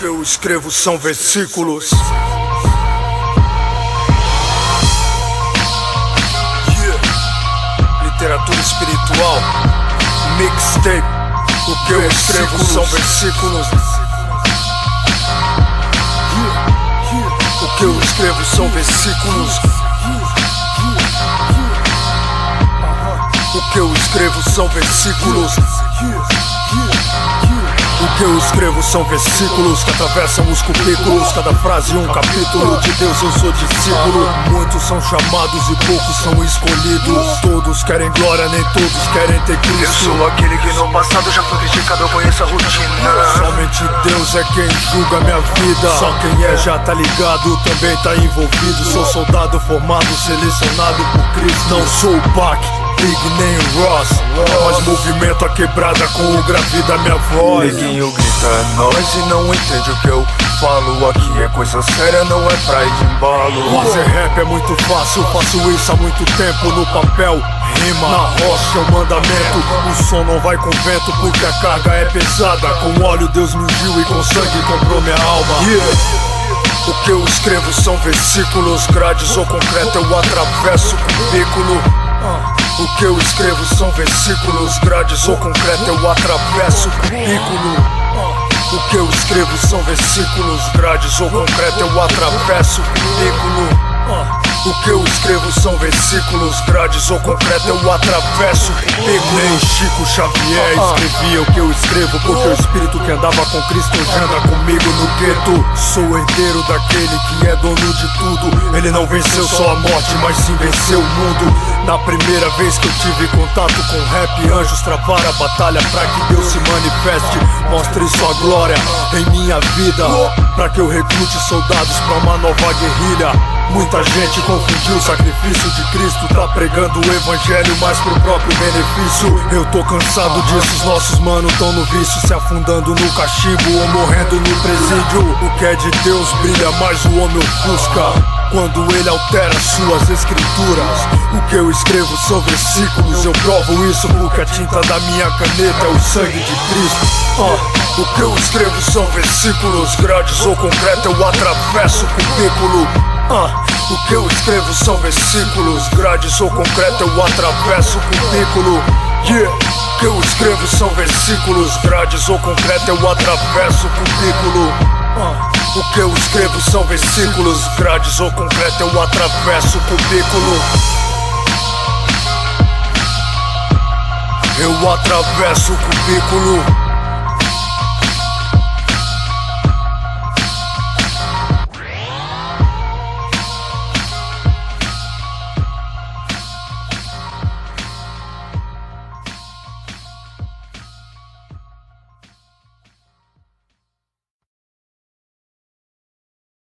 que eu escrevo são versículos. Literatura espiritual, mixtape. O que eu escrevo são versículos. O que eu escrevo são versículos. O que eu escrevo são versículos. O que eu escrevo são versículos que atravessam os cubículos. Cada frase um capítulo. De Deus eu sou discípulo. Muitos são chamados e poucos são escolhidos. Todos querem glória, nem todos querem ter Cristo. Eu sou aquele que no passado já foi criticado, eu conheço a rotina. Somente Deus é quem julga minha vida. Só quem é já tá ligado, também tá envolvido. Sou soldado formado, selecionado por Cristo. Não sou o Pac, Big nem o Ross, mas movimento a quebrada com o grave da minha voz. Neguinho grita é nós e não entende o que eu falo. Aqui é coisa séria, não é pra ir de embalo. Fazer rap é muito fácil, faço isso há muito tempo. No papel, rima, na rocha é um mandamento. O som não vai com vento porque a carga é pesada. Com óleo Deus me ungiu e com sangue comprou minha alma. O que eu escrevo são versículos. Grades ou concreto eu atravesso com cubículo. O que eu escrevo são versículos. Grades ou concreto eu atravesso cubículo. O que eu escrevo são versículos. Grades ou concreto eu atravesso cubículo. O que eu escrevo são versículos. Grades ou concreto eu atravesso cubículo. Nem Chico Xavier escrevia o que eu escrevo, porque o espírito que andava com Cristo hoje anda comigo no gueto. Sou herdeiro daquele que é dono de tudo. Ele não venceu só a morte, mas sim venceu o mundo. Na primeira vez que eu tive contato com rap, anjos travaram a batalha pra que Deus se manifeste. Mostre sua glória em minha vida, pra que eu recrute soldados pra uma nova guerrilha. Muita gente confundiu o sacrifício de Cristo. Tá pregando o evangelho, mas pro próprio benefício. Eu tô cansado disso, os nossos mano tão no vício, se afundando no cachimbo ou morrendo no presídio. O que é de Deus brilha, mas o homem ofusca quando ele altera suas escrituras. O que eu escrevo são versículos. Eu provo isso porque a tinta da minha caneta é o sangue de Cristo. O que eu escrevo são versículos. Grades ou concreto eu atravesso cubículo. O que eu escrevo são versículos. Grades ou concreto eu atravesso cubículo. O que eu escrevo são versículos. Grades ou concreto eu atravesso cubículo. O que eu escrevo são versículos. Grades ou concreto eu atravesso cubículo. Eu atravesso o cubículo.